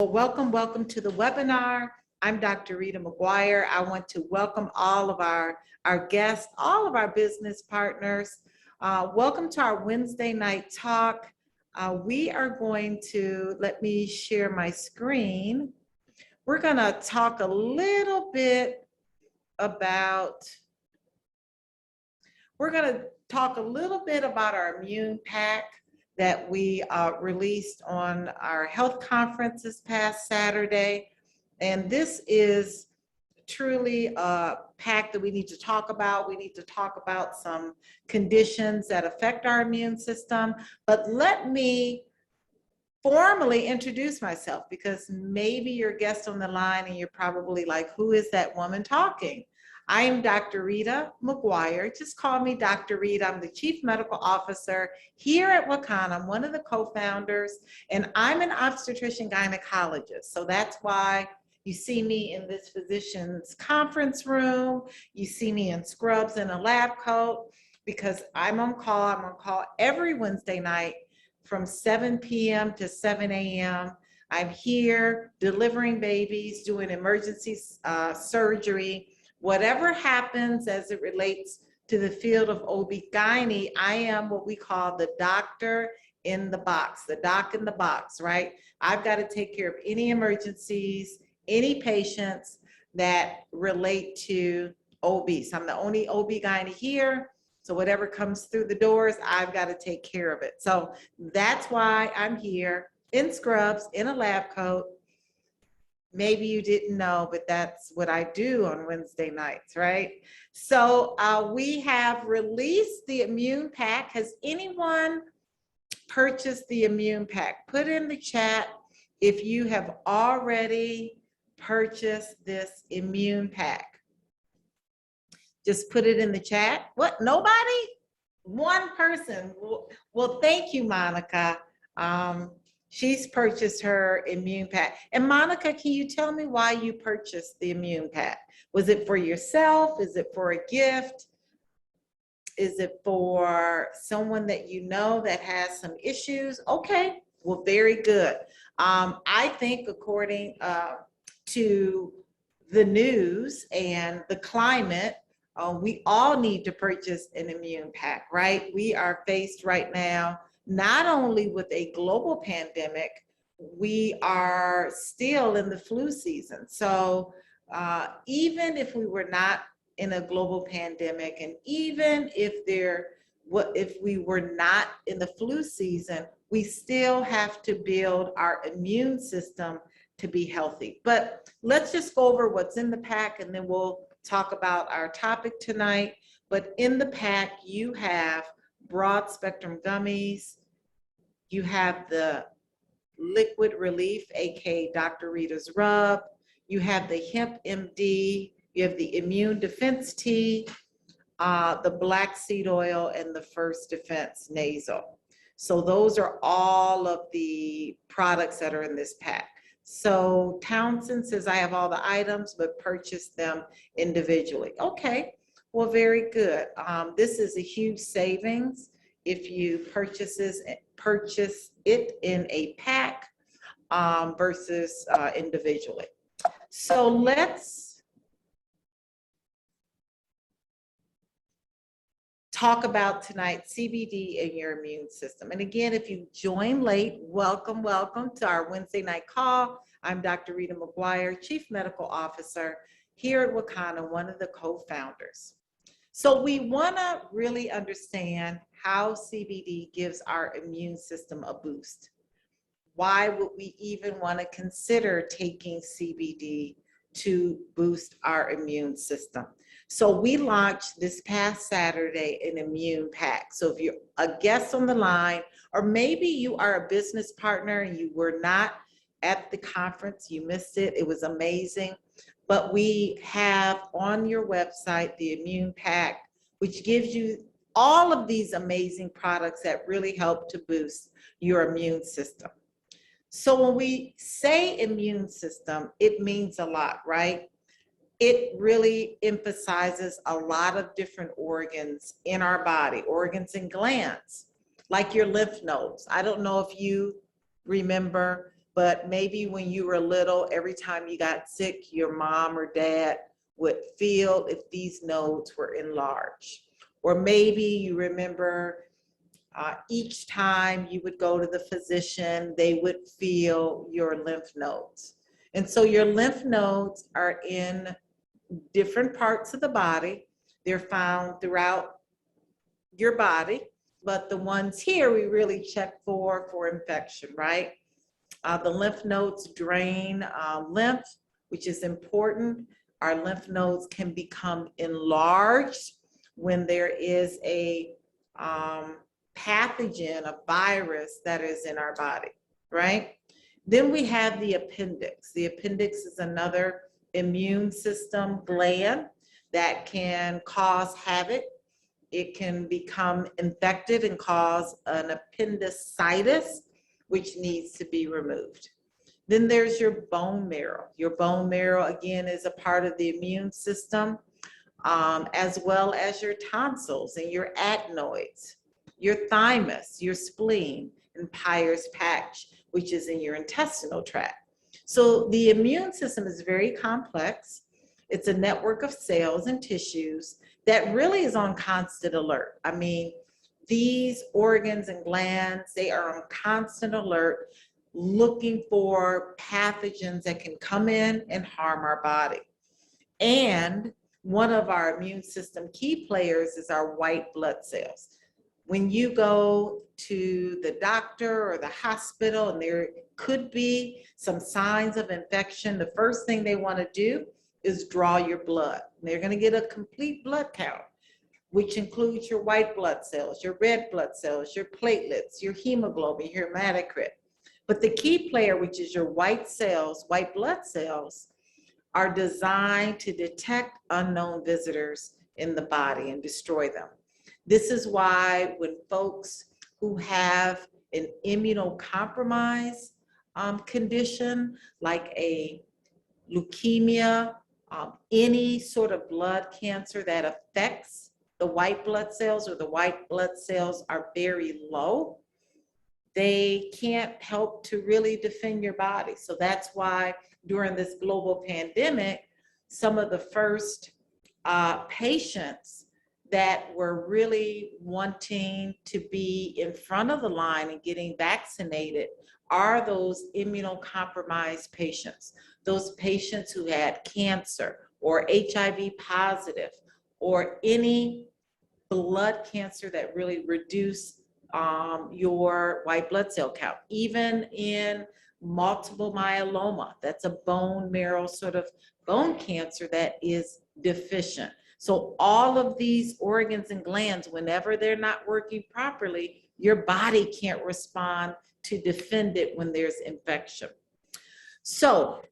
Well, welcome to the webinar. I'm Dr. Rita McGuire. I want to welcome all of our guests, all of our business partners. Welcome to our Wednesday night talk. We are going to, let me share my screen. We're gonna talk a little bit about, our immune pack that we released on our health conference this past Saturday. And this is truly a pack that we need to talk about. We need to talk about some conditions that affect our immune system. But let me formally introduce myself, because maybe you're a guest on the line and you're probably like, who is that woman talking? I am Dr. Rita McGuire. Just call me Dr. Rita. I'm the Chief Medical Officer here at Wakanna. I'm one of the co-founders, and I'm an obstetrician gynecologist. So that's why you see me in this physician's conference room. You see me in scrubs and a lab coat, because I'm on call. I'm on call every Wednesday night from 7 p.m. to 7 a.m. I'm here delivering babies, doing emergency surgery. Whatever happens as it relates to the field of OB-GYN, I am what we call the doctor in the box, the doc in the box, right? I've got to take care of any emergencies, any patients that relate to OB. So I'm the only OB-GYN here. So whatever comes through the doors, I've got to take care of it. So that's why I'm here in scrubs, in a lab coat. Maybe you didn't know, but that's what I do on Wednesday nights, right? So we have released the immune pack. Has anyone purchased the immune pack? Put in the chat if you have already purchased this immune pack. Just put it in the chat. What, nobody? One person. Well, thank you, Monica. She's purchased her immune pack. And Monica, can you tell me why you purchased the immune pack? Was it for yourself? Is it for a gift? Is it for someone that you know that has some issues? Okay, well, very good. I think according to the news and the climate, we all need to purchase an immune pack, right? We are faced right now not only with a global pandemic, we are still in the flu season. So even if we were not in a global pandemic, and even if we were not in the flu season, we still have to build our immune system to be healthy. But let's just go over what's in the pack, and then we'll talk about our topic tonight. But in the pack, you have broad spectrum gummies, you have the liquid relief, aka Dr. Rita's rub, you have the hemp MD, you have the immune defense tea, the black seed oil, and the first defense nasal. So those are all of the products that are in this pack. So Townsend says, I have all the items, but purchase them individually. Okay, well, very good. This is a huge savings if you purchase it in a pack versus individually. So let's talk about tonight, CBD and your immune system. And again, if you joined late, welcome to our Wednesday night call. I'm Dr. Rita McGuire, Chief Medical Officer here at Wakanna, one of the co-founders. So we wanna really understand how CBD gives our immune system a boost. Why would we even wanna consider taking CBD to boost our immune system? So we launched this past Saturday an immune pack. So if you're a guest on the line, or maybe you are a business partner and you were not at the conference, you missed it, it was amazing. But we have on your website the immune pack, which gives you all of these amazing products that really help to boost your immune system. So when we say immune system, it means a lot, right? It really emphasizes a lot of different organs in our body, organs and glands, like your lymph nodes. I don't know if you remember, but maybe when you were little, every time you got sick, your mom or dad would feel if these nodes were enlarged. Or maybe you remember each time you would go to the physician, they would feel your lymph nodes. And so your lymph nodes are in different parts of the body. They're found throughout your body, but the ones here we really check for infection, right? The lymph nodes drain lymph, which is important. Our lymph nodes can become enlarged when there is a pathogen, a virus that is in our body, right? Then we have the appendix. The appendix is another immune system gland that can cause havoc. It can become infected and cause an appendicitis, which needs to be removed. Then there's your bone marrow. Your bone marrow, again, is a part of the immune system, as well as your tonsils and your adenoids, your thymus, your spleen, and Peyer's patch, which is in your intestinal tract. So the immune system is very complex. It's a network of cells and tissues that really is on constant alert. I mean, these organs and glands, they are on constant alert, looking for pathogens that can come in and harm our body. And one of our immune system key players is our white blood cells. When you go to the doctor or the hospital and there could be some signs of infection, the first thing they want to do is draw your blood. They're going to get a complete blood count, which includes your white blood cells, your red blood cells, your platelets, your hemoglobin, your hematocrit. But the key player, which is your white cells, white blood cells, are designed to detect unknown visitors in the body and destroy them. This is why when folks who have an immunocompromised condition, like a leukemia, any sort of blood cancer that affects the white blood cells, or the white blood cells are very low, they can't help to really defend your body. So that's why during this global pandemic, some of the first patients that were really wanting to be in front of the line and getting vaccinated are those immunocompromised patients, those patients who had cancer or HIV positive or any blood cancer that really reduced your white blood cell count. Even in multiple myeloma, that's a bone marrow sort of bone cancer that is deficient. So all of these organs and glands, whenever they're not working properly, your body can't respond to defend it when there's infection. So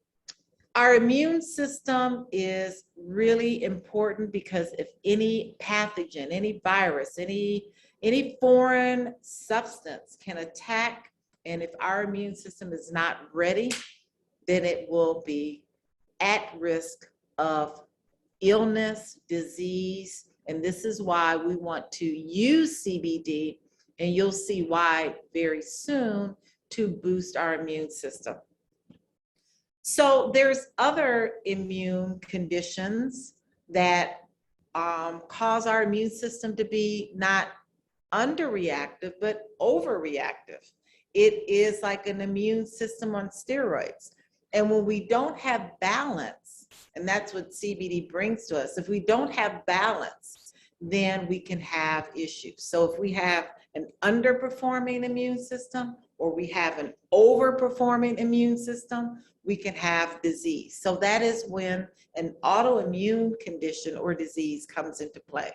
our immune system is really important, because if any pathogen, any virus, any foreign substance can attack, and if our immune system is not ready, then it will be at risk of illness, disease, and this is why we want to use CBD, and you'll see why very soon, to boost our immune system. So there's other immune conditions that cause our immune system to be not underreactive, but overreactive. It is like an immune system on steroids. And when we don't have balance, and that's what CBD brings to us, if we don't have balance, then we can have issues. So if we have an underperforming immune system, or we have an overperforming immune system, we can have disease. So that is when an autoimmune condition or disease comes into play.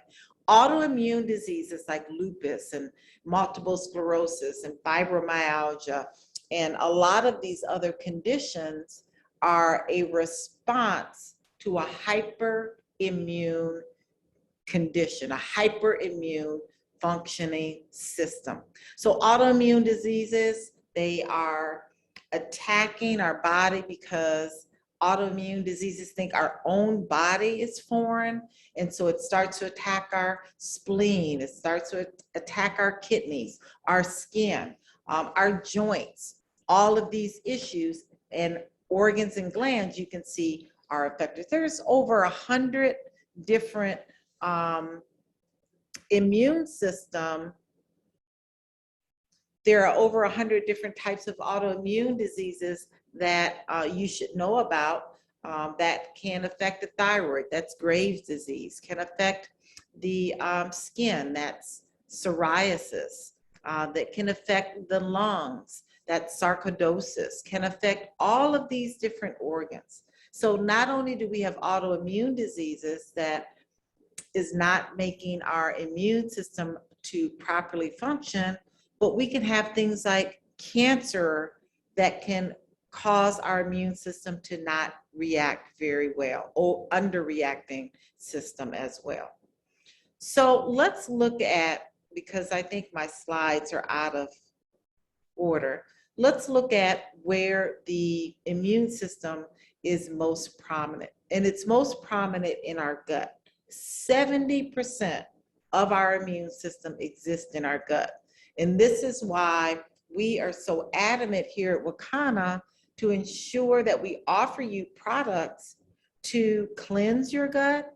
Autoimmune diseases like lupus and multiple sclerosis and fibromyalgia and a lot of these other conditions are a response to a hyperimmune condition, a hyperimmune functioning system. So autoimmune diseases, they are attacking our body because autoimmune diseases think our own body is foreign. And so it starts to attack our spleen. It starts to attack our kidneys, our skin, our joints. all of these issues and organs and glands you can see are affected. There's over 100 different immune system. There are over 100 different types of autoimmune diseases that you should know about that can affect the thyroid. That's Graves' disease. Can affect the skin. That's psoriasis. That can affect the lungs. That's sarcoidosis. Can affect all of these different organs. So not only do we have autoimmune diseases that is not making our immune system to properly function, but we can have things like cancer that can cause our immune system to not react very well, or underreacting system as well. So let's look at, because I think my slides are out of order, let's look at where the immune system is most prominent. And it's most prominent in our gut. 70% of our immune system exists in our gut. And this is why we are so adamant here at Wakanna to ensure that we offer you products to cleanse your gut,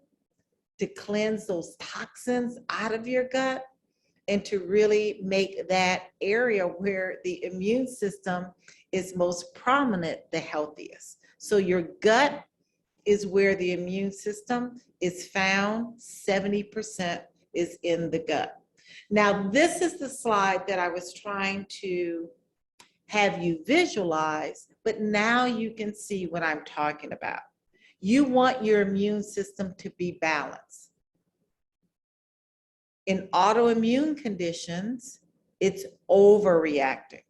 to cleanse those toxins out of your gut, and to really make that area where the immune system is most prominent the healthiest. So your gut is where the immune system is found. 70% is in the gut. Now, this is the slide that I was trying to have you visualize, but now you can see what I'm talking about. You want your immune system to be balanced. In autoimmune conditions, it's overreacting.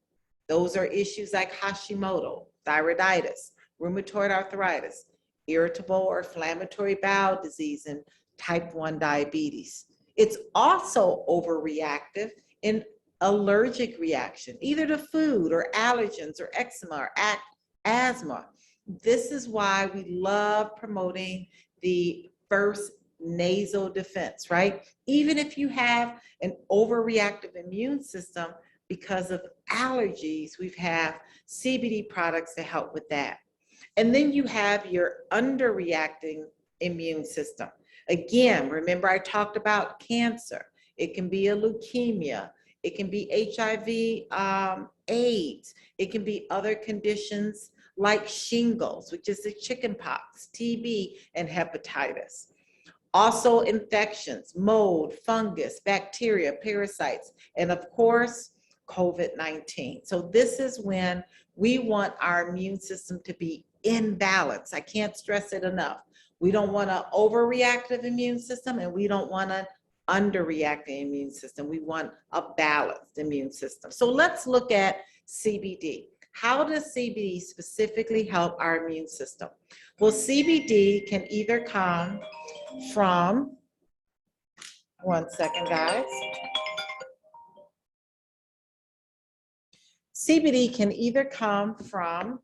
Those are issues like Hashimoto, thyroiditis, rheumatoid arthritis, irritable or inflammatory bowel disease, and type 1 diabetes. It's also overreactive in allergic reaction, either to food or allergens or eczema or asthma. This is why we love promoting the first nasal defense, right? Even if you have an overreactive immune system because of allergies, we have CBD products to help with that. And then you have your underreacting immune system. Again, remember I talked about cancer. It can be a leukemia. It can be HIV, AIDS. It can be other conditions like shingles, which is the chickenpox, TB, and hepatitis. Also infections, mold, fungus, bacteria, parasites, and of course, COVID-19. So this is when we want our immune system to be in balance. I can't stress it enough. We don't want an overreactive immune system, and we don't want an underreacting immune system. We want a balanced immune system. So let's look at CBD. How does CBD specifically help our immune system? Well, CBD can either come from, one second, guys. CBD can either come from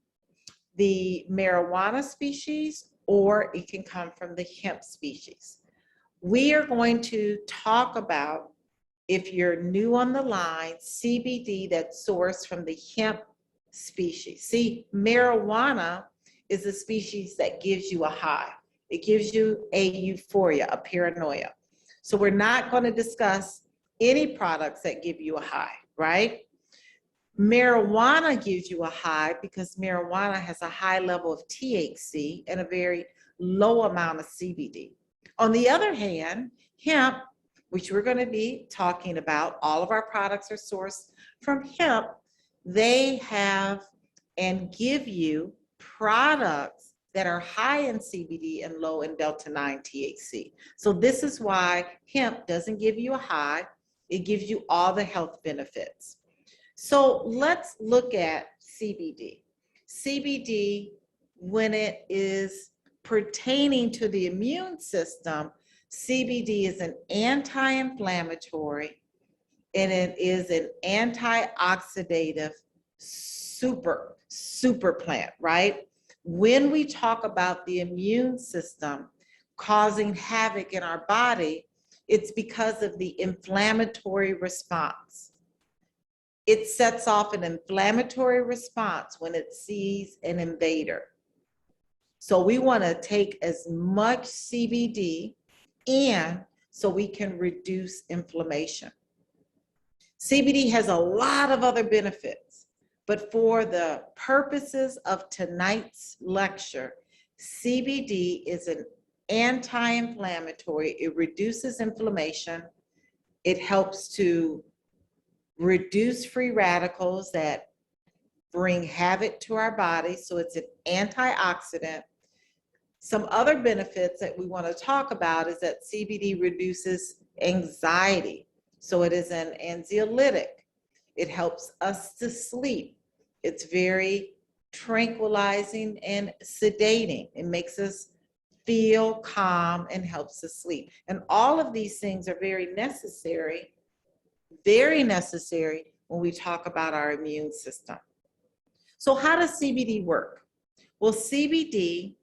the marijuana species or it can come from the hemp species. We are going to talk about, if you're new on the line, CBD that's sourced from the hemp species. See, marijuana is a species that gives you a high. It gives you a euphoria, a paranoia. So we're not going to discuss any products that give you a high, right? Marijuana gives you a high because marijuana has a high level of THC and a very low amount of CBD. On the other hand, hemp, which we're going to be talking about, all of our products are sourced from hemp. They have and give you products that are high in CBD and low in delta-9 THC. So this is why hemp doesn't give you a high. It gives you all the health benefits. So let's look at CBD. CBD, when it is pertaining to the immune system, CBD is an anti-inflammatory and it is an antioxidative super plant, right? When we talk about the immune system causing havoc in our body, it's because of the inflammatory response. It sets off an inflammatory response when it sees an invader. So we want to take as much CBD in so we can reduce inflammation. CBD has a lot of other benefits, but for the purposes of tonight's lecture, CBD is an anti-inflammatory. It reduces inflammation. It helps to reduce free radicals that bring havoc to our body. So it's an antioxidant. Some other benefits that we want to talk about is that CBD reduces anxiety. So it is an anxiolytic. It helps us to sleep. It's very tranquilizing and sedating. It makes us feel calm and helps us sleep. And all of these things are very necessary when we talk about our immune system. So how does CBD work? Well, CBD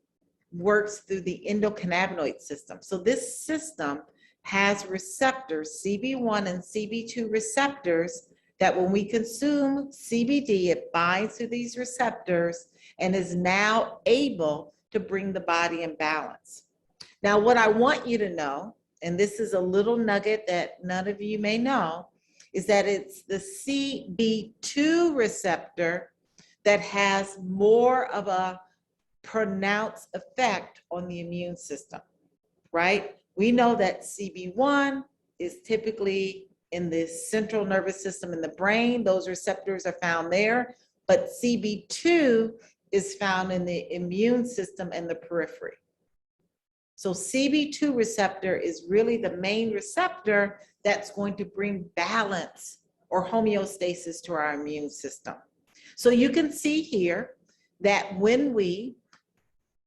works through the endocannabinoid system. So this system has receptors, CB1 and CB2 receptors, that when we consume CBD, it binds to these receptors and is now able to bring the body in balance. Now, what I want you to know, and this is a little nugget that none of you may know, is that it's the CB2 receptor that has more of a pronounced effect on the immune system, right? We know that CB1 is typically in the central nervous system in the brain. Those receptors are found there, but CB2 is found in the immune system and the periphery. So CB2 receptor is really the main receptor that's going to bring balance or homeostasis to our immune system. So you can see here that when we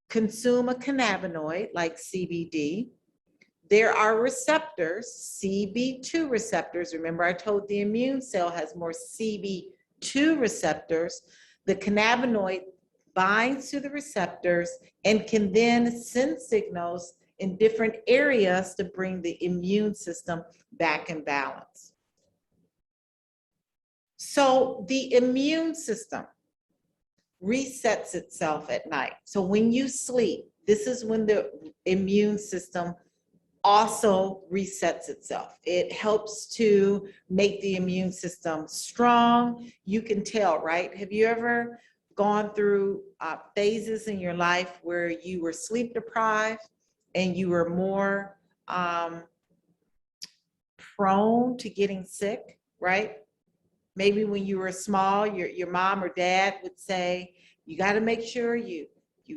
consume a cannabinoid like CBD, there are receptors, CB2 receptors. Remember, I told the immune cell has more CB2 receptors. The cannabinoid binds to the receptors and can then send signals in different areas to bring the immune system back in balance. So the immune system resets itself at night. So when you sleep, this is when the immune system also resets itself. It helps to make the immune system strong. You can tell, right? Have you ever gone through phases in your life where you were sleep deprived and you were more prone to getting sick, right? Maybe when you were small, your mom or dad would say, you got to make sure you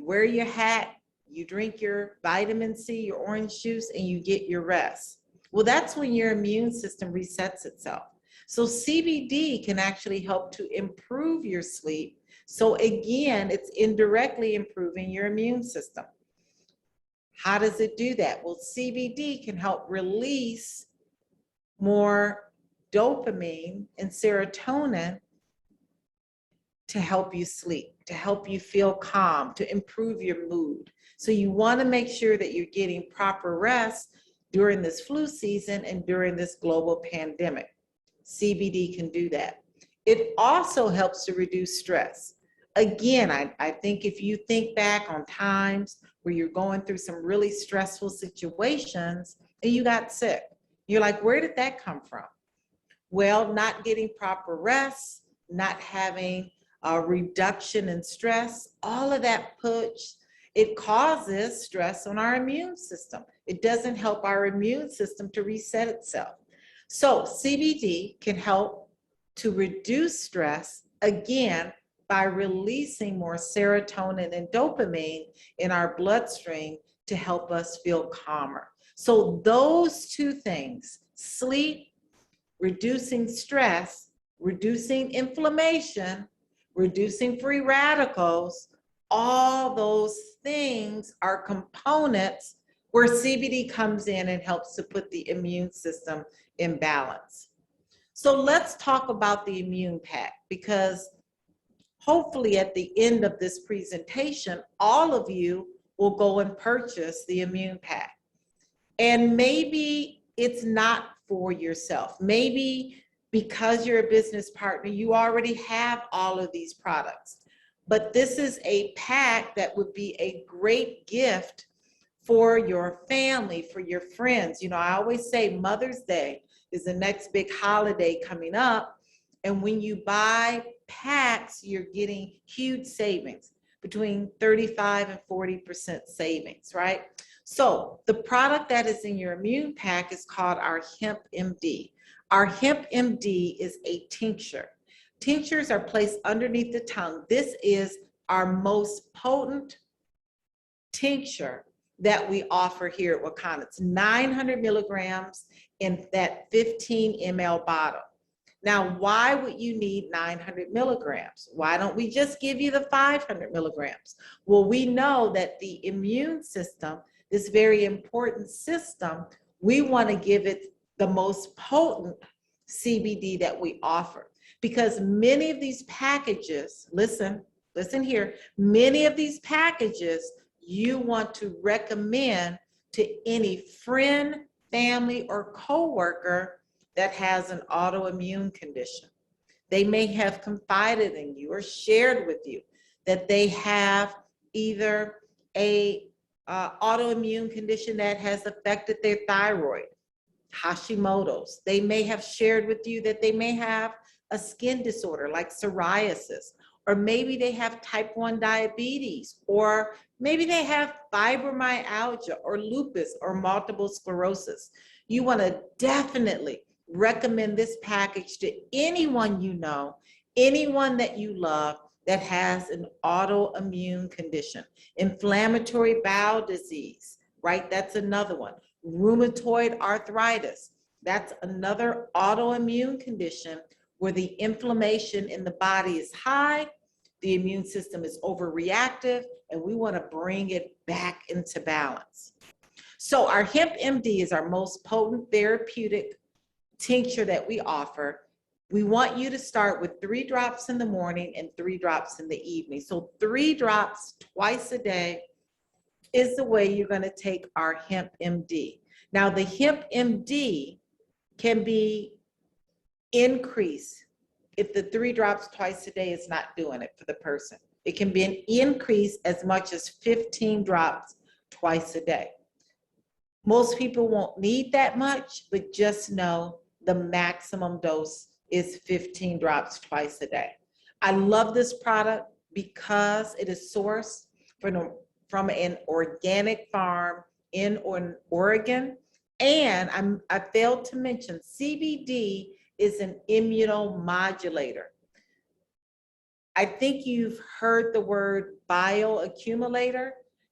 wear your hat, you drink your vitamin C, your orange juice, and you get your rest. Well, that's when your immune system resets itself. So CBD can actually help to improve your sleep. So again, it's indirectly improving your immune system. How does it do that? Well, CBD can help release more dopamine and serotonin to help you sleep, to help you feel calm, to improve your mood. So you want to make sure that you're getting proper rest during this flu season and during this global pandemic. CBD can do that. It also helps to reduce stress. Again, I think if you think back on times where you're going through some really stressful situations and you got sick, you're like, where did that come from? Well, not getting proper rest, not having a reduction in stress, all of that it causes stress on our immune system. It doesn't help our immune system to reset itself. So CBD can help to reduce stress, again, by releasing more serotonin and dopamine in our bloodstream to help us feel calmer. So those two things, sleep, reducing stress, reducing inflammation, reducing free radicals, all those things are components where CBD comes in and helps to put the immune system in balance. So let's talk about the immune pack, because hopefully at the end of this presentation, all of you will go and purchase the immune pack. And maybe it's not for yourself. Maybe because you're a business partner, you already have all of these products. But this is a pack that would be a great gift for your family, for your friends. You know, I always say Mother's Day is the next big holiday coming up. And when you buy packs, you're getting huge savings, between 35 and 40% savings, right? So the product that is in your immune pack is called our Hemp MD. Our Hemp MD is a tincture. Tinctures are placed underneath the tongue. This is our most potent tincture that we offer here at Wakanna. It's 900 milligrams in that 15 ml bottle. Now, why would you need 900 milligrams? Why don't we just give you the 500 milligrams? Well, we know that the immune system, this very important system, we want to give it the most potent CBD that we offer. Because many of these packages, listen here, many of these packages you want to recommend to any friend, family, or coworker that has an autoimmune condition. They may have confided in you or shared with you that they have either a autoimmune condition that has affected their thyroid, Hashimoto's. They may have shared with you that they may have a skin disorder like psoriasis, or maybe they have type 1 diabetes, or maybe they have fibromyalgia or lupus or multiple sclerosis. You want to definitely recommend this package to anyone you know, anyone that you love that has an autoimmune condition. Inflammatory bowel disease, right? That's another one. Rheumatoid arthritis, that's another autoimmune condition where the inflammation in the body is high, the immune system is overreactive, and we want to bring it back into balance. So our Hemp MD is our most potent therapeutic tincture that we offer. We want you to start with 3 drops in the morning and 3 drops in the evening. So 3 drops twice a day is the way you're going to take our Hemp MD. Now the Hemp MD can be increased if the 3 drops twice a day is not doing it for the person. It can be an increase as much as 15 drops twice a day. Most people won't need that much, but just know the maximum dose is 15 drops twice a day. I love this product because it is sourced from an organic farm in Oregon. And I failed to mention CBD is an immunomodulator. I think you've heard the word bioaccumulator.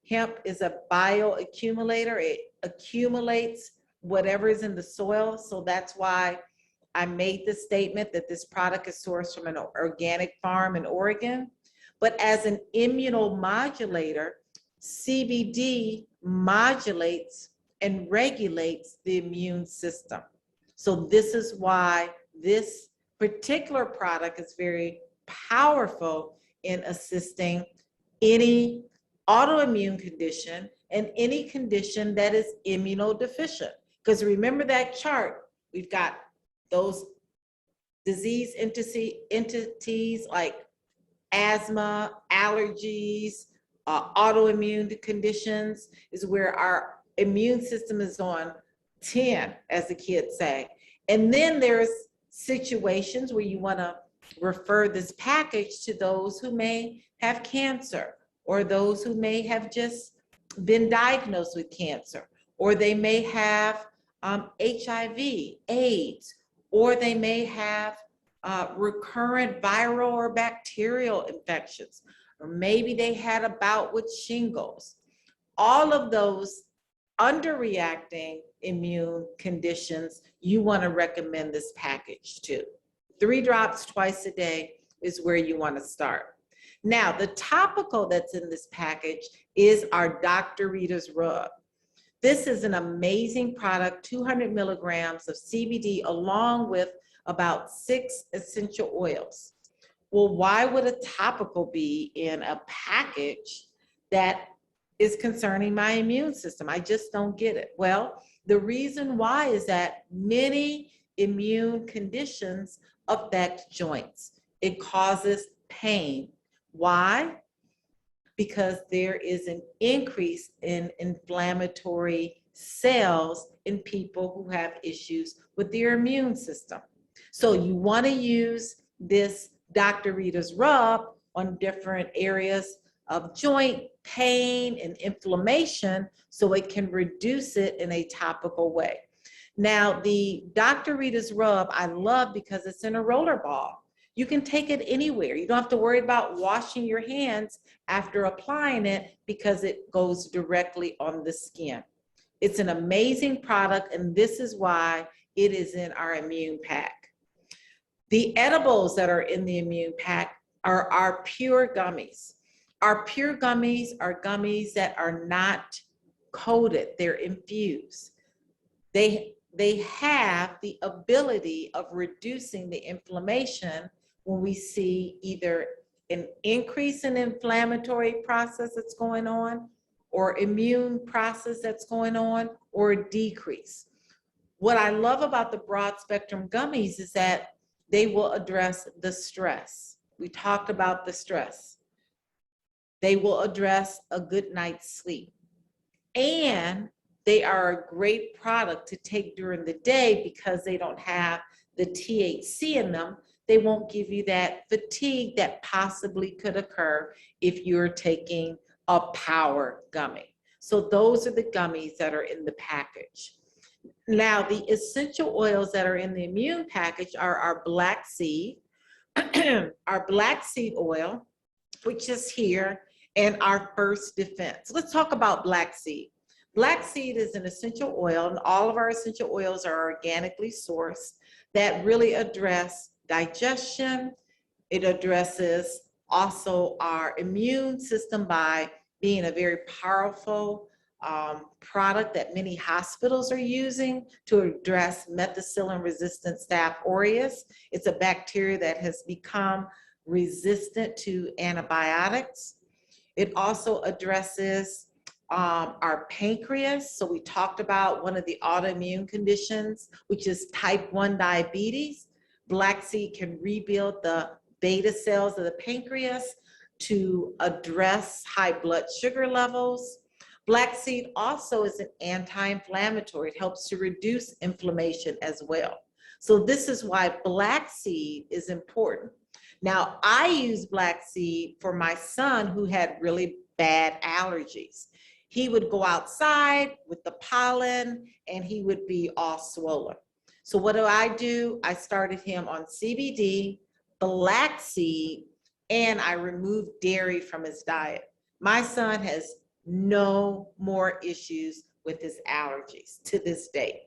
Hemp is a bioaccumulator. It accumulates whatever is in the soil. So that's why I made the statement that this product is sourced from an organic farm in Oregon. But as an immunomodulator, CBD modulates and regulates the immune system. So this is why this particular product is very powerful in assisting any autoimmune condition and any condition that is immunodeficient. Because remember that chart, we've got those disease entities like asthma, allergies, autoimmune conditions is where our immune system is on 10, as the kids say. And then there's situations where you want to refer this package to those who may have cancer, or those who may have just been diagnosed with cancer, or they may have HIV, AIDS, or they may have recurrent viral or bacterial infections, or maybe they had a bout with shingles. All of those underreacting immune conditions, you want to recommend this package to. 3 drops twice a day is where you want to start. Now, the topical that's in this package is our Dr. Rita's Rub. This is an amazing product, 200 milligrams of CBD along with about 6 essential oils. Well, why would a topical be in a package that is concerning my immune system? I just don't get it. Well, the reason why is that many immune conditions affect joints. It causes pain. Why? Because there is an increase in inflammatory cells in people who have issues with their immune system. So you want to use this Dr. Rita's rub on different areas of joint pain and inflammation so it can reduce it in a topical way. Now, the Dr. Rita's rub I love because it's in a roller ball. You can take it anywhere. You don't have to worry about washing your hands after applying it because it goes directly on the skin. It's an amazing product, and this is why it is in our immune pack. The edibles that are in the immune pack are our pure gummies. Our pure gummies are gummies that are not coated, they're infused. They have the ability of reducing the inflammation when we see either an increase in inflammatory process that's going on, or immune process that's going on, or a decrease. What I love about the broad spectrum gummies is that they will address the stress. We talked about the stress. They will address a good night's sleep. And they are a great product to take during the day because they don't have the THC in them. They won't give you that fatigue that possibly could occur if you're taking a power gummy. So those are the gummies that are in the package. Now, the essential oils that are in the immune package are our black seed, our black seed oil, which is here, and our first defense. Let's talk about black seed. Black seed is an essential oil, and all of our essential oils are organically sourced that really address digestion. It addresses also our immune system by being a very powerful product that many hospitals are using to address methicillin-resistant Staph aureus. It's a bacteria that has become resistant to antibiotics. It also addresses our pancreas. So we talked about one of the autoimmune conditions, which is type 1 diabetes. Black seed can rebuild the beta cells of the pancreas to address high blood sugar levels. Black seed also is an anti-inflammatory. It helps to reduce inflammation as well. So this is why black seed is important. Now, I use black seed for my son who had really bad allergies. He would go outside with the pollen and he would be all swollen. So what do? I started him on CBD, black seed, and I removed dairy from his diet. My son has no more issues with his allergies to this day.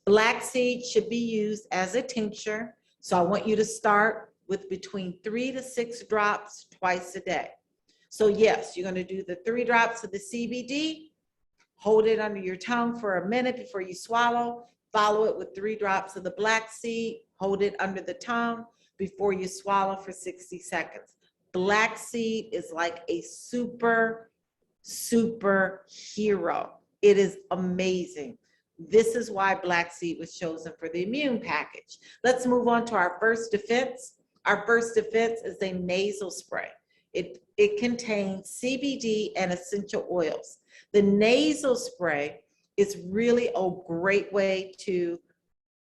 Black seed should be used as a tincture. So I want you to start with between 3 to 6 drops twice a day. So yes, you're going to do the 3 drops of the CBD, hold it under your tongue for a minute before you swallow, follow it with 3 drops of the black seed, hold it under the tongue before you swallow for 60 seconds. Black seed is like a super hero. It is amazing. This is why black seed was chosen for the immune package. Let's move on to our first defense. Our first defense is a nasal spray. It contains CBD and essential oils. The nasal spray is really a great way to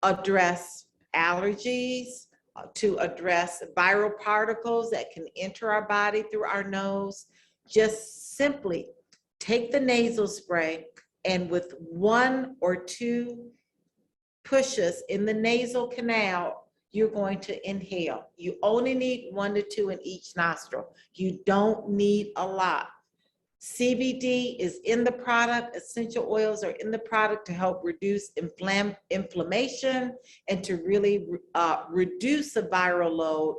address allergies, to address viral particles that can enter our body through our nose. Just simply take the nasal spray and with 1 or 2 pushes in the nasal canal, you're going to inhale. You only need 1 to 2 in each nostril. You don't need a lot. CBD is in the product, essential oils are in the product to help reduce inflammation and to really reduce the viral load.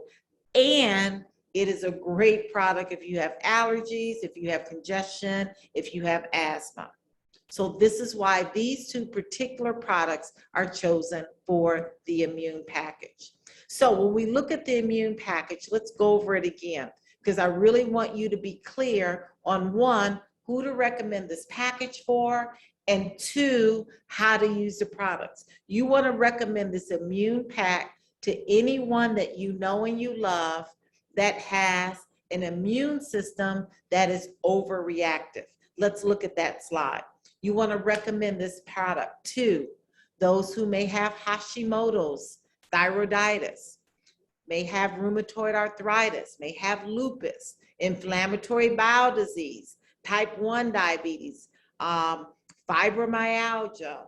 And it is a great product if you have allergies, if you have congestion, if you have asthma. So this is why these 2 particular products are chosen for the immune package. So when we look at the immune package, let's go over it again, because I really want you to be clear on 1, who to recommend this package for, and two, how to use the products. You want to recommend this immune pack to anyone that you know and you love that has an immune system that is overreactive. Let's look at that slide. You want to recommend this product to those who may have Hashimoto's, thyroiditis, may have rheumatoid arthritis, may have lupus, inflammatory bowel disease, type 1 diabetes, fibromyalgia,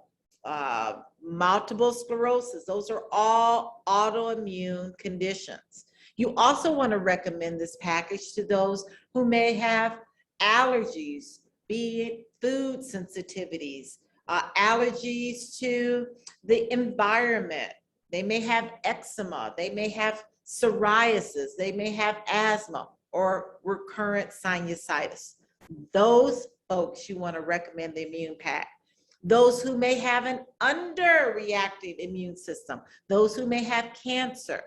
multiple sclerosis. Those are all autoimmune conditions. You also want to recommend this package to those who may have allergies, be it food sensitivities, allergies to the environment. They may have eczema, they may have psoriasis, they may have asthma or recurrent sinusitis. Those folks you want to recommend the immune pack. Those who may have an underreactive immune system, those who may have cancer,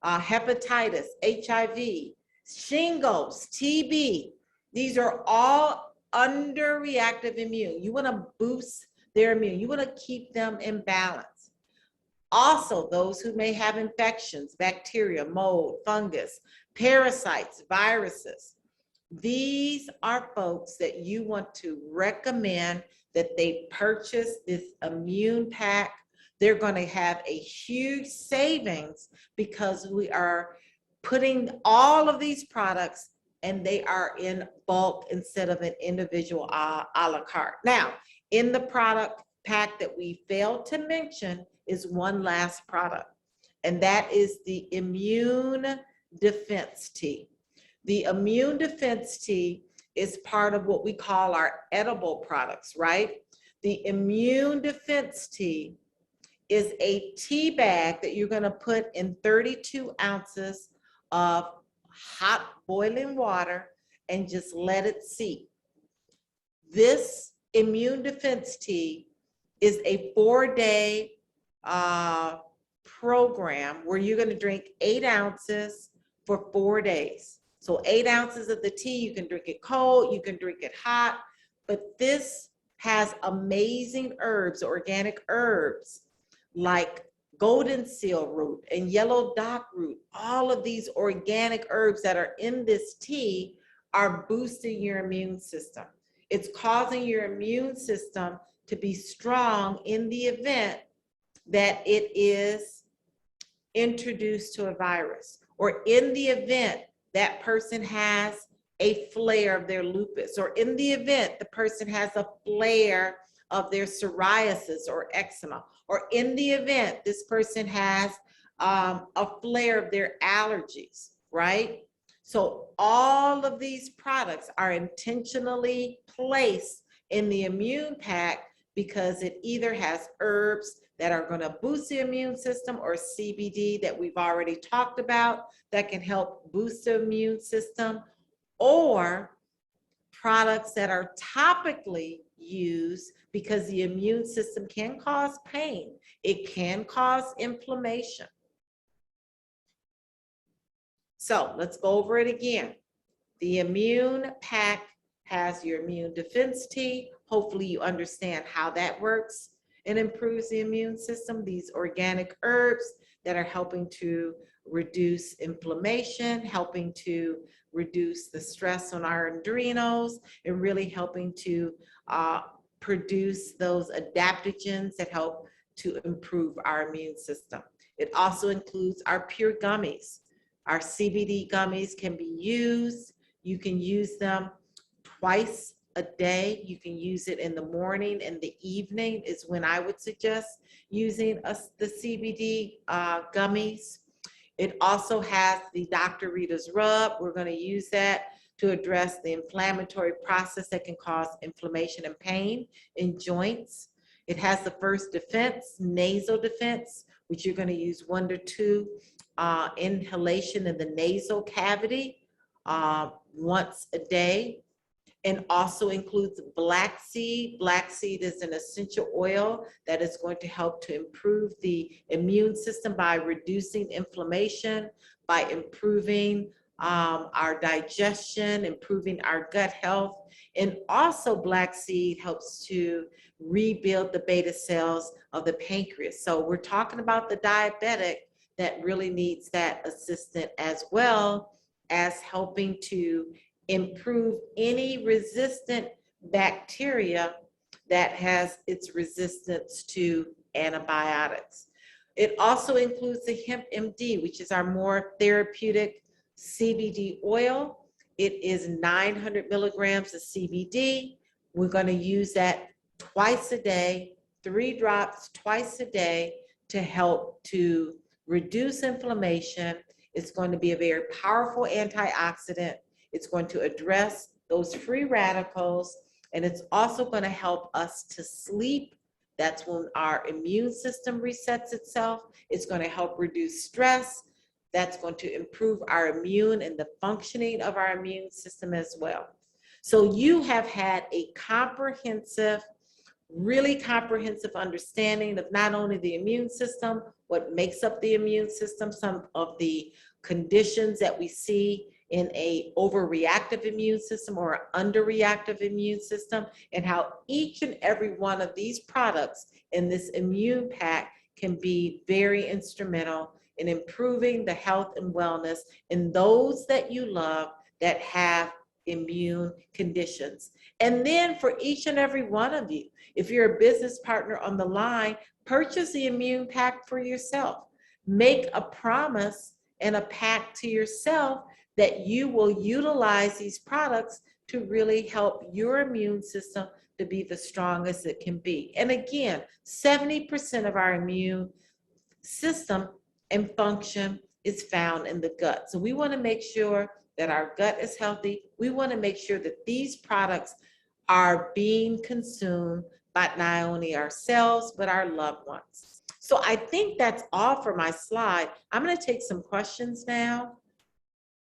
hepatitis, HIV, shingles, TB. These are all underreactive immune. You want to boost their immune. You want to keep them in balance. Also, those who may have infections, bacteria, mold, fungus, parasites, viruses. These are folks that you want to recommend that they purchase this immune pack. They're going to have a huge savings because we are putting all of these products and they are in bulk instead of an individual a la carte. Now, in the product pack that we failed to mention is one last product, and that is the immune defense tea. The immune defense tea is part of what we call our edible products, right? The immune defense tea is a tea bag that you're going to put in 32 ounces of hot boiling water and just let it seep. This immune defense tea is a 4-day program where you're going to drink 8 ounces for 4 days. So 8 ounces of the tea, you can drink it cold, you can drink it hot, but this has amazing herbs, organic herbs like golden seal root and yellow dock root. All of these organic herbs that are in this tea are boosting your immune system. It's causing your immune system to be strong in the event that it is introduced to a virus, or in the event that person has a flare of their lupus, or in the event the person has a flare of their psoriasis or eczema, or in the event this person has a flare of their allergies, right? So all of these products are intentionally placed in the immune pack because it either has herbs that are going to boost the immune system, or CBD that we've already talked about that can help boost the immune system, or products that are topically used because the immune system can cause pain. It can cause inflammation. So let's go over it again. The immune pack has your immune defense tea. Hopefully you understand how that works and improves the immune system. These organic herbs that are helping to reduce inflammation, helping to reduce the stress on our adrenals, and really helping to produce those adaptogens that help to improve our immune system. It also includes our pure gummies. Our CBD gummies can be used. You can use them twice a day. You can use it in the morning and the evening is when I would suggest using the CBD gummies. It also has the Dr. Rita's rub. We're going to use that to address the inflammatory process that can cause inflammation and pain in joints. It has the first defense, nasal defense, which you're going to use 1 to 2 inhalation in the nasal cavity once a day. And also includes black seed. Black seed is an essential oil that is going to help to improve the immune system by reducing inflammation, by improving our digestion, improving our gut health. And also black seed helps to rebuild the beta cells of the pancreas. So we're talking about the diabetic that really needs that assistance, as well as helping to improve any resistant bacteria that has its resistance to antibiotics. It also includes the hemp MD, which is our more therapeutic CBD oil. It is 900 milligrams of CBD. We're going to use that twice a day, 3 drops twice a day, to help to reduce inflammation. It's going to be a very powerful antioxidant. It's going to address those free radicals, and it's also going to help us to sleep. That's when our immune system resets itself. It's going to help reduce stress. That's going to improve our immune and the functioning of our immune system as well. So you have had a comprehensive, really comprehensive understanding of not only the immune system, what makes up the immune system, some of the conditions that we see in a overreactive immune system or an underreactive immune system, and how each and every one of these products in this immune pack can be very instrumental in improving the health and wellness in those that you love that have immune conditions. And then for each and every one of you, if you're a business partner on the line, purchase the immune pack for yourself. Make a promise and a pact to yourself that you will utilize these products to really help your immune system to be the strongest it can be. And again, 70% of our immune system and function is found in the gut. So we want to make sure that our gut is healthy. We want to make sure that these products are being consumed by not only ourselves, but our loved ones. So I think that's all for my slide. I'm going to take some questions now.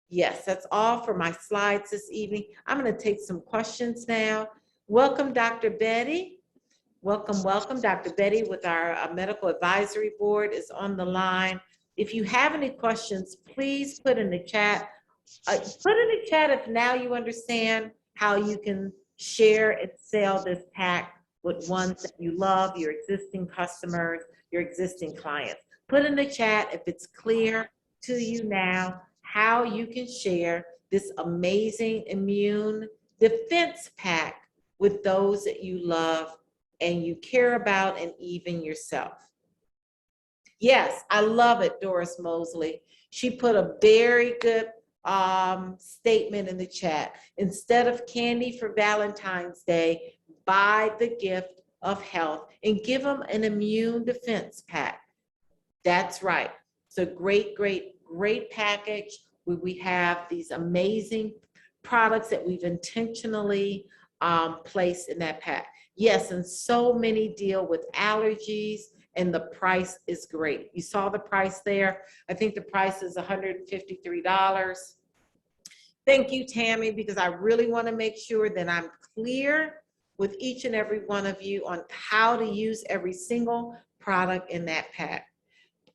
Yes, that's all for my slides this evening. I'm going to take some questions now. Welcome, Dr. Betty. Welcome, welcome. Dr. Betty with our Medical Advisory Board is on the line. If you have any questions, please put in the chat. Put in the chat if now you understand how you can share and sell this pack with ones that you love, your existing customers, your existing clients. Put in the chat if it's clear to you now how you can share this amazing immune defense pack with those that you love and you care about, and even yourself. Yes, I love it, Doris Mosley. She put a very good statement in the chat. Instead of candy for Valentine's Day, buy the gift of health and give them an immune defense pack. That's right. It's a great, great, great package where we have these amazing products that we've intentionally placed in that pack. Yes, and so many deal with allergies, and the price is great. You saw the price there. I think the price is $153. Thank you, Tammy, because I really want to make sure that I'm clear with each and every one of you on how to use every single product in that pack.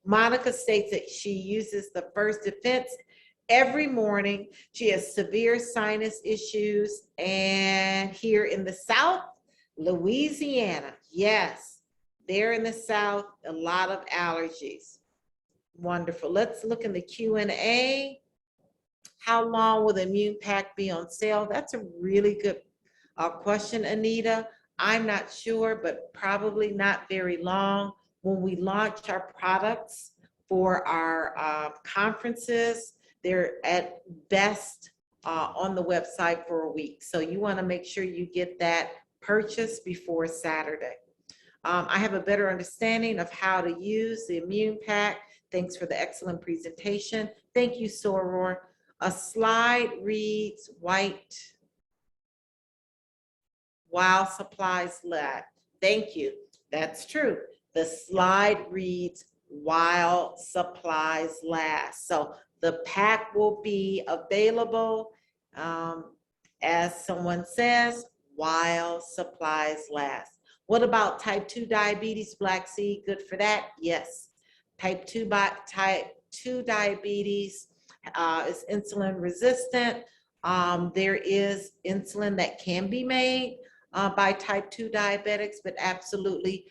Monica states that she uses the First Defense every morning. She has severe sinus issues, and here in the South, Louisiana, yes, there in the South, a lot of allergies. Wonderful. Let's look in the Q&A. How long will the immune pack be on sale? That's a really good question, Anita. I'm not sure, but probably not very long. When we launch our products for our conferences, they're at best on the website for a week. So you want to make sure you get that purchase before Saturday. I have a better understanding of how to use the immune pack. Thanks for the excellent presentation. Thank you, Soror. A slide reads while supplies last. Thank you. That's true. The slide reads while supplies last. So the pack will be available, as someone says, while supplies last. What about type 2 diabetes, black seed? Good for that? Yes. Type 2 diabetes is insulin resistant. There is insulin that can be made by type 2 diabetics, but absolutely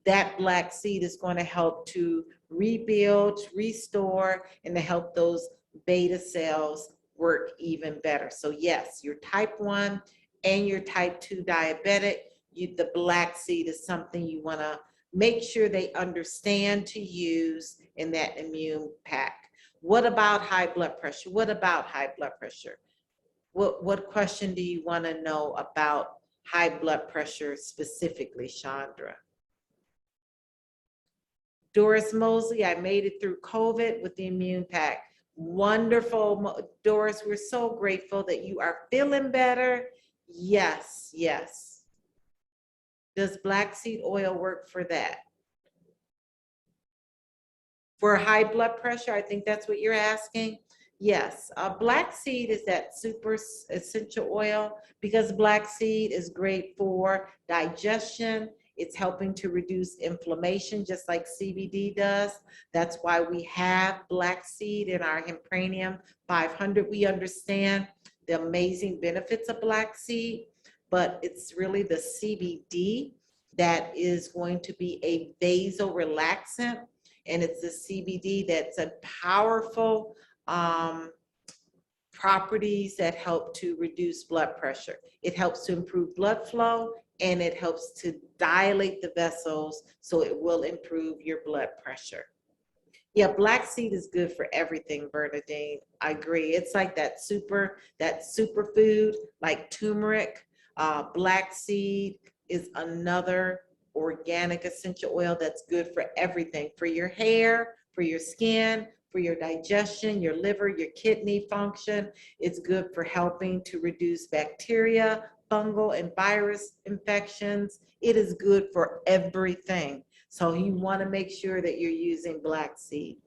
that black seed is going to help to rebuild, restore, and to help those beta cells work even better. So yes, your type 1 and your type 2 diabetic, the black seed is something you want to make sure they understand to use in that immune pack. What about high blood pressure? What about high blood pressure? What question do you want to know about high blood pressure specifically, Chandra? Doris Mosley, I made it through COVID with the immune pack. Wonderful, Doris, we're so grateful that you are feeling better. Yes, yes. Does black seed oil work for that? For high blood pressure, I think that's what you're asking. Yes, black seed is that super essential oil because black seed is great for digestion. It's helping to reduce inflammation just like CBD does. That's why we have black seed in our Hempranium 500. We understand the amazing benefits of black seed, but it's really the CBD that is going to be a vasorelaxant, and it's the CBD that's a powerful properties that help to reduce blood pressure. It helps to improve blood flow, and it helps to dilate the vessels, so it will improve your blood pressure. Yeah, black seed is good for everything, Bernadine. I agree. It's like that superfood, like turmeric. Black seed is another organic essential oil that's good for everything, for your hair, for your skin, for your digestion, your liver, your kidney function. It's good for helping to reduce bacteria, fungal and virus infections. It is good for everything. So you want to make sure that you're using black seed.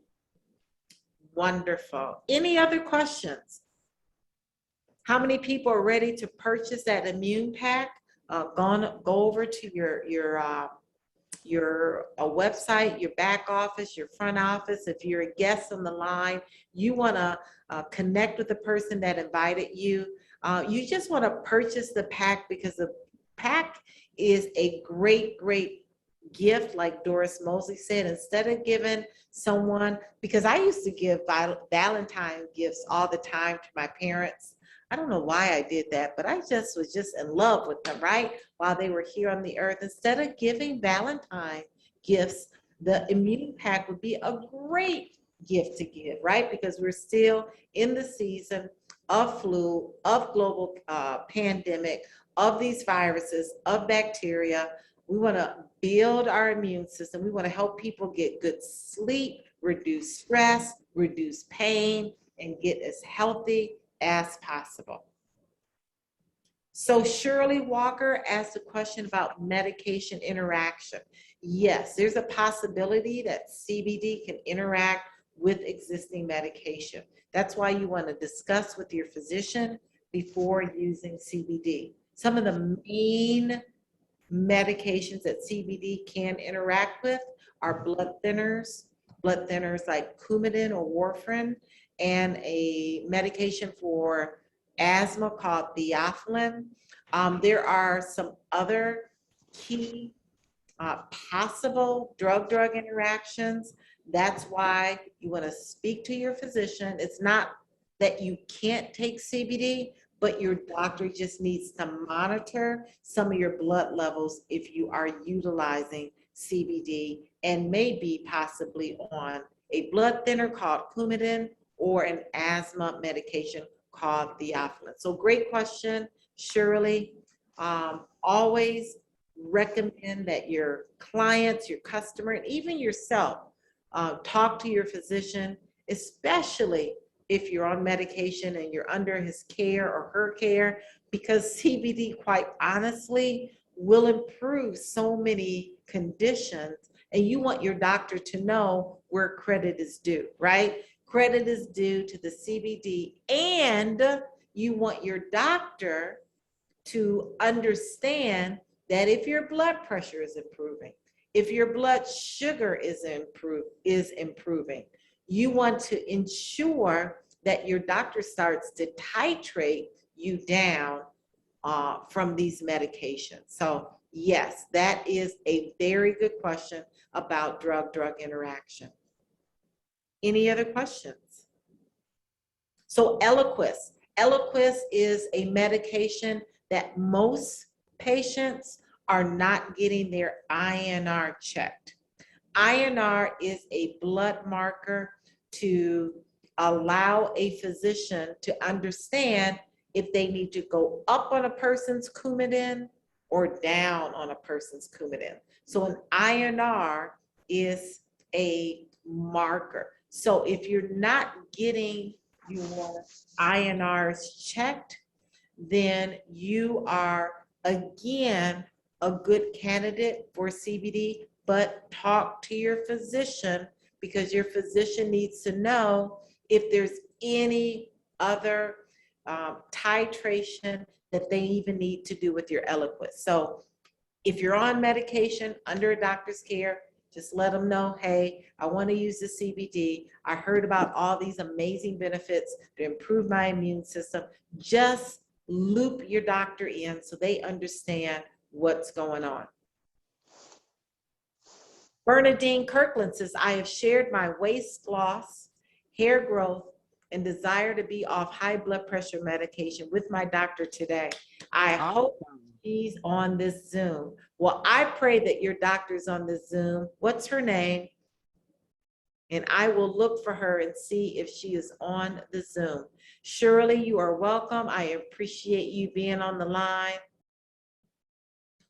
Wonderful. Any other questions? How many people are ready to purchase that immune pack? Go over to your website, your back office, your front office. If you're a guest on the line, you want to connect with the person that invited you. You just want to purchase the pack because the pack is a great gift, like Doris Mosley said. Instead of giving someone, because I used to give Valentine gifts all the time to my parents. I don't know why I did that, but I just was in love with them, right? While they were here on the earth. Instead of giving Valentine gifts, the immune pack would be a great gift to give, right? Because we're still in the season of flu, of global pandemic, of these viruses, of bacteria. We want to build our immune system. We want to help people get good sleep, reduce stress, reduce pain, and get as healthy as possible. So Shirley Walker asked a question about medication interaction. Yes, there's a possibility that CBD can interact with existing medication. That's why you want to discuss with your physician before using CBD. Some of the main medications that CBD can interact with are blood thinners like Coumadin or warfarin, and a medication for asthma called theophylline. There are some other key possible drug-drug interactions. That's why you want to speak to your physician. It's not that you can't take CBD, but your doctor just needs to monitor some of your blood levels if you are utilizing CBD and maybe possibly on a blood thinner called Coumadin or an asthma medication called theophylline. So great question, Shirley. Always recommend that your clients, your customer, and even yourself talk to your physician, especially if you're on medication and you're under his care or her care, because CBD, quite honestly, will improve so many conditions, and you want your doctor to know where credit is due, right? Credit is due to the CBD, and you want your doctor to understand that if your blood pressure is improving, if your blood sugar is improving, you want to ensure that your doctor starts to titrate you down from these medications. So yes, that is a very good question about drug-drug interaction. Any other questions? So Eliquis. Eliquis is a medication that most patients are not getting their INR checked. INR is a blood marker to allow a physician to understand if they need to go up on a person's Coumadin or down on a person's Coumadin. So an INR is a marker. So if you're not getting your INRs checked, then you are again a good candidate for CBD, but talk to your physician because your physician needs to know if there's any other titration that they even need to do with your Eliquis. So if you're on medication under a doctor's care, just let them know, hey, I want to use the CBD. I heard about all these amazing benefits to improve my immune system. Just loop your doctor in so they understand what's going on. Bernadine Kirkland says, I have shared my waist loss, hair growth, and desire to be off high blood pressure medication with my doctor today. I hope she's on this Zoom. Well, I pray that your doctor's on the Zoom. What's her name? And I will look for her and see if she is on the Zoom. Shirley, you are welcome. I appreciate you being on the line.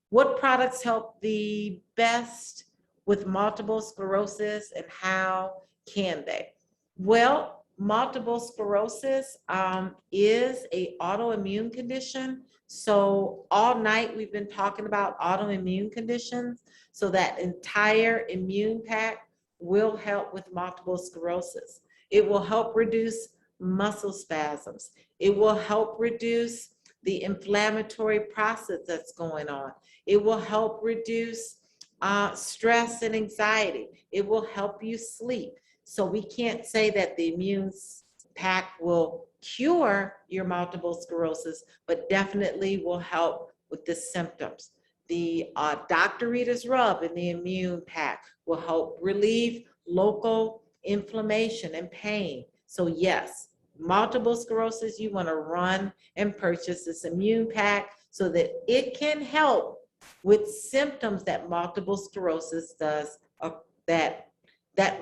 What products help the best with multiple sclerosis and how can they? Well, multiple sclerosis is an autoimmune condition. So all night we've been talking about autoimmune conditions. So that entire immune pack will help with multiple sclerosis. It will help reduce muscle spasms. It will help reduce the inflammatory process that's going on. It will help reduce stress and anxiety. It will help you sleep. So we can't say that the immune pack will cure your multiple sclerosis, but definitely will help with the symptoms. The Dr. Rita's rub in the immune pack will help relieve local inflammation and pain. So yes, multiple sclerosis, you want to run and purchase this immune pack so that it can help with symptoms that multiple sclerosis does, that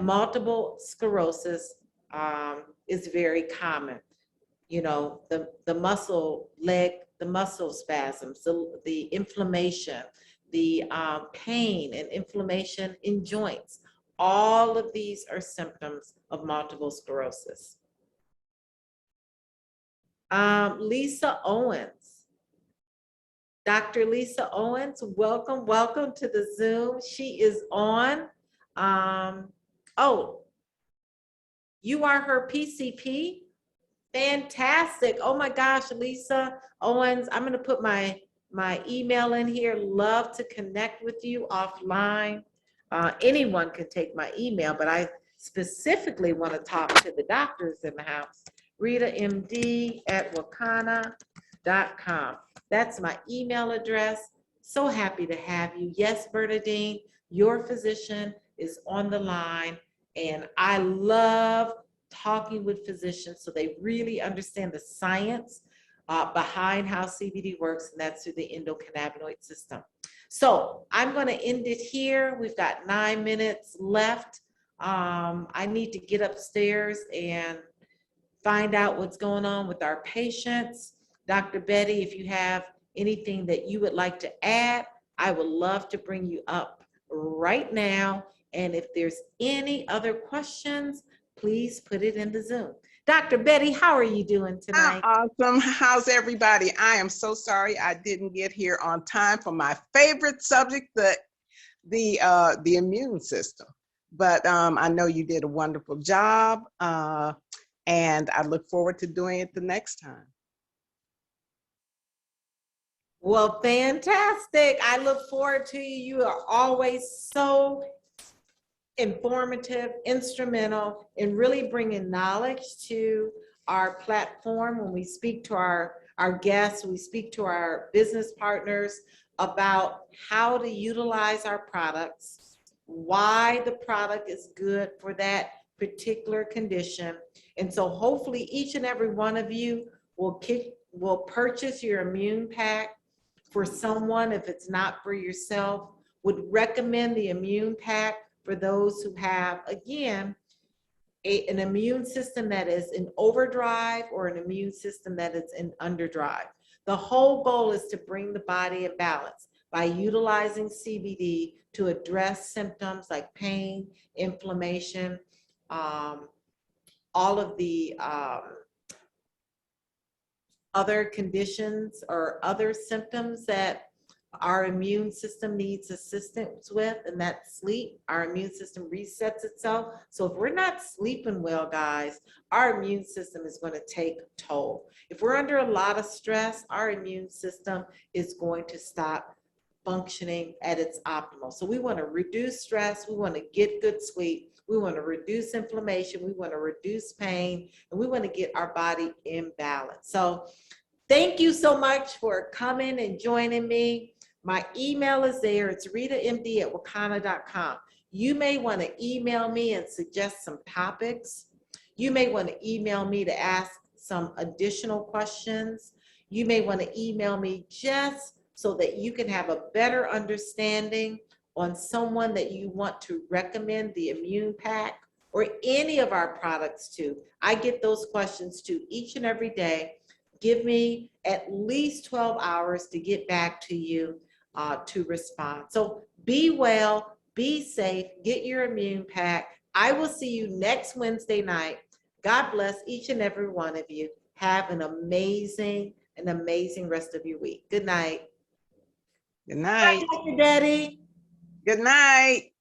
multiple sclerosis is very common. You know, the muscle spasms, the inflammation, the pain and inflammation in joints. All of these are symptoms of multiple sclerosis. Lisa Owens. Dr. Lisa Owens, welcome to the Zoom. She is on. Oh, you are her PCP? Fantastic. Oh my gosh, Lisa Owens, I'm gonna put my email in here. Love to connect with you offline. Anyone can take my email, but I specifically want to talk to the doctors in the house. RitaMD@Wakanna.com. That's my email address. So happy to have you. Yes, Bernadine, your physician is on the line, and I love talking with physicians so they really understand the science behind how CBD works, and that's through the endocannabinoid system. So I'm going to end it here. We've got 9 minutes left. I need to get upstairs and find out what's going on with our patients. Dr. Betty, if you have anything that you would like to add, I would love to bring you up right now. And if there's any other questions, please put it in the Zoom. Dr. Betty, how are you doing tonight? Awesome. How's everybody? I am so sorry I didn't get here on time for my favorite subject, the immune system. But I know you did a wonderful job, and I look forward to doing it the next time. Well, fantastic. I look forward to you. You are always so informative, instrumental in really bringing knowledge to our platform, when we speak to our guests, we speak to our business partners about how to utilize our products, why the product is good for that particular condition. And so hopefully each and every one of you will purchase your immune pack for someone if it's not for yourself, would recommend the immune pack for those who have, again, an immune system that is in overdrive or an immune system that is in underdrive. The whole goal is to bring the body in balance by utilizing CBD to address symptoms like pain, inflammation, all of the other conditions or other symptoms that our immune system needs assistance with, and that's sleep. Our immune system resets itself. So if we're not sleeping well, guys, our immune system is going to take a toll. If we're under a lot of stress, our immune system is going to stop functioning at its optimal. So we want to reduce stress, we want to get good sleep, we want to reduce inflammation, we want to reduce pain, and we want to get our body in balance. So thank you so much for coming and joining me. My email is there. It's ritamd@wakanna.com. You may want to email me and suggest some topics. You may want to email me to ask some additional questions. You may want to email me just so that you can have a better understanding on someone that you want to recommend the immune pack or any of our products to. I get those questions too each and every day. Give me at least 12 hours to get back to you to respond. So be well, be safe, get your immune pack. I will see you next Wednesday night. God bless each and every one of you. Have an amazing rest of your week. Good night. Good night. Bye, Dr. Daddy. Good night.